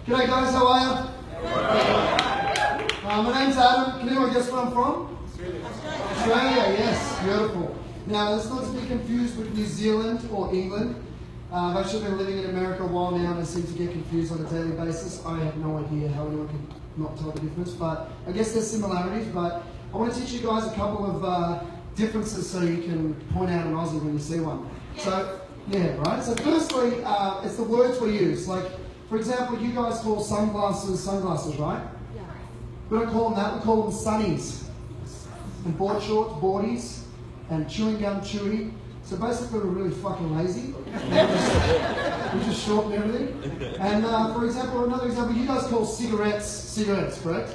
G'day guys, how are you? My name's Adam. Can anyone guess where I'm from? Australia, yes, beautiful. Now, let's not to be confused with New Zealand or England. I've actually been living in America a while now and I seem to get confused on a daily basis. I have no idea how anyone can not tell the difference, but I guess there's similarities. But I want to teach you guys a couple of differences so you can point out an Aussie when you see one. So, yeah, right? So firstly, it's the words we use. Like, for example, you guys call sunglasses, right? Yeah. We don't call them that, we call them sunnies. And board shorts, boardies, and chewing gum, chewy. So basically we're really fucking lazy. We just shorten everything. And for example, another example, you guys call cigarettes, correct?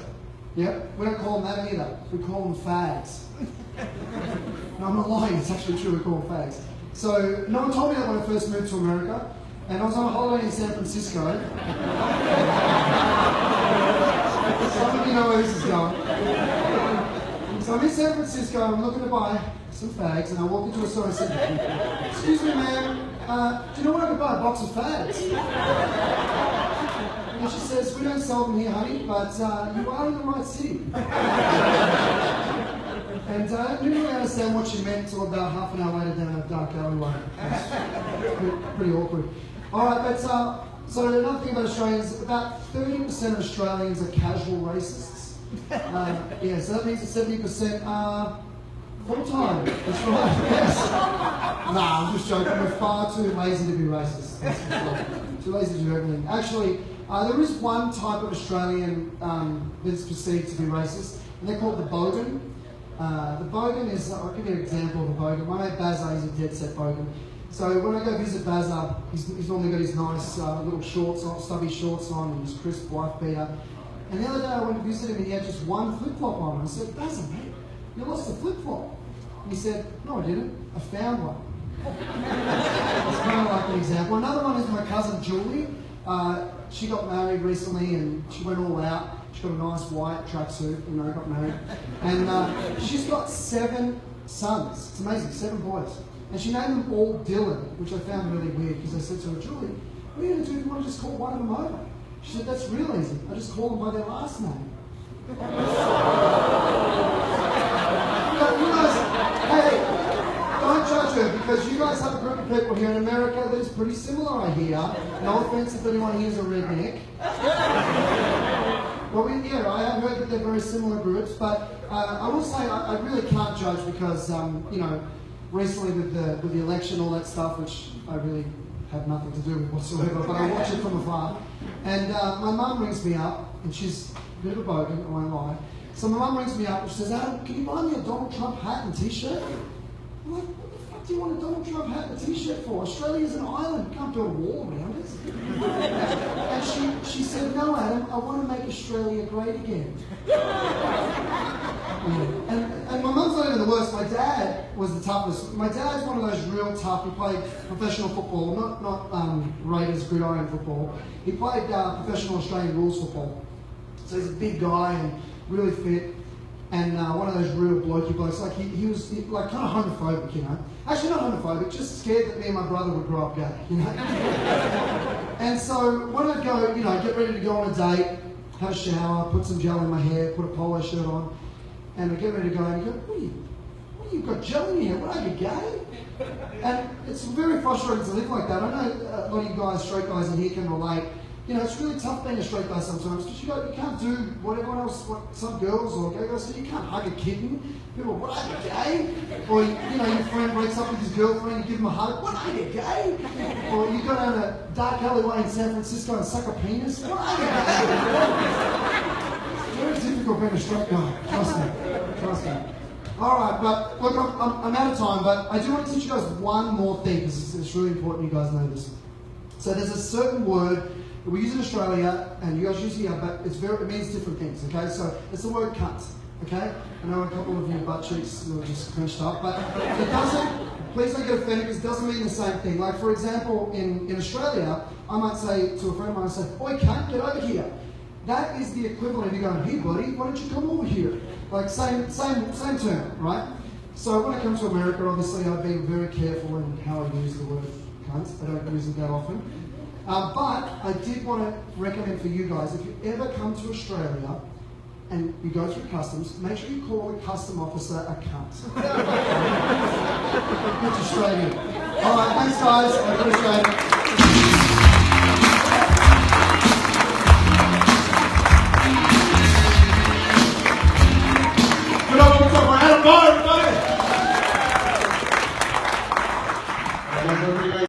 Yep. We don't call them that either. We call them fags. No, I'm not lying, it's actually true, we call them fags. So no one told me that when I first moved to America. And I was on a holiday in San Francisco. Some of you know where this is going. So I'm in San Francisco, I'm looking to buy some fags, and I walked into a store and said, "Excuse me, ma'am, do you know where I could buy a box of fags?" And she says, "We don't sell them here, honey, but you are in the right city." And I didn't really understand what she meant until about half an hour later down a dark alleyway. Pretty awkward. Alright, but so another thing about Australians, about 30% of Australians are casual racists. Yeah, so that means that 70% are full-time. That's right, yes. Nah, I'm just joking. We're far too lazy to be racist. Too lazy to do everything. Actually, there is one type of Australian that's perceived to be racist, and they're called the bogan. The bogan is, I'll give you an example of a bogan. My mate Bazza, he's a dead set bogan. So when I go visit Bazza, he's normally got his nice little shorts on, stubby shorts on, and his crisp wife beater. And the other day I went to visit him and he had just one flip-flop on. And I said, "Bazza, mate, you lost a flip-flop." And he said, "No, I didn't. I found one." It's kind of like an example. Another one is my cousin Julie. She got married recently and she went all out. She's got a nice white tracksuit, got married. And she's got 7 sons. It's amazing, 7 boys. And she named them all Dylan, which I found really weird because I said to her, "Julie, what are you going to do if you want to just call one of them over?" She said, "That's real easy. I just call them by their last name." You guys, hey, don't judge her because you guys have a group of people here in America that is pretty similar, I hear. No offense if anyone here is a redneck. But I have heard that they're very similar groups, but I will say I really can't judge because, recently with the election, all that stuff, which I really have nothing to do with whatsoever, but I watch it from afar. And my mum rings me up, and she's a bit of a bogan, I won't lie. So my mum rings me up and she says, "Adam, can you buy me a Donald Trump hat and t-shirt?" I'm like, "What the fuck do you want a Donald Trump hat and a t-shirt for? Australia's an island, you can't build a wall around it." And she said, "No, Adam, I want to make Australia great again." And my mum's not even the worst. My dad was the toughest. My dad's one of those real tough. He played professional football, not Raiders gridiron football. He played professional Australian rules football. So he's a big guy and really fit, and one of those real blokey blokes. Like he was like kind of homophobic, Actually, not homophobic, just scared that me and my brother would grow up gay, And so when I'd go, get ready to go on a date, have a shower, put some gel in my hair, put a polo shirt on, and I get ready to go, and he goes, What you've got gel in your hair? What are you, gay?" And it's very frustrating to live like that. I know a lot of you guys, straight guys in here can relate. It's really tough being a straight guy sometimes because you can't do what everyone else, what some girls or gay guys do. You can't hug a kitten. People, "What are you, gay?" Or, your friend breaks up with his girlfriend, you give him a hug, "What are you, gay?" Or you go down a dark alleyway in San Francisco and suck a penis, "What are you, gay?" It's very difficult being a straight guy, trust me. Alright, but look, I'm out of time, but I do want to teach you guys one more thing because it's really important you guys know this. So there's a certain word that we use in Australia, and you guys use here, but it means different things, okay? So it's the word cunt, okay? I know a couple of you butt cheeks who are just crunched up, but it doesn't, please don't get offended because it doesn't mean the same thing. Like, for example, in Australia, I might say to a friend of mine, I say, "Oi, cunt, get over here." That is the equivalent of you going, "Hey, buddy, why don't you come over here?" Like, same term, right? So when I come to America, obviously, I've been very careful in how I use the word cunt. I don't use it that often. But I I did want to recommend for you guys, if you ever come to Australia and you go through customs, make sure you call the custom officer a cunt. It's Australian. All right, thanks guys. I appreciate it.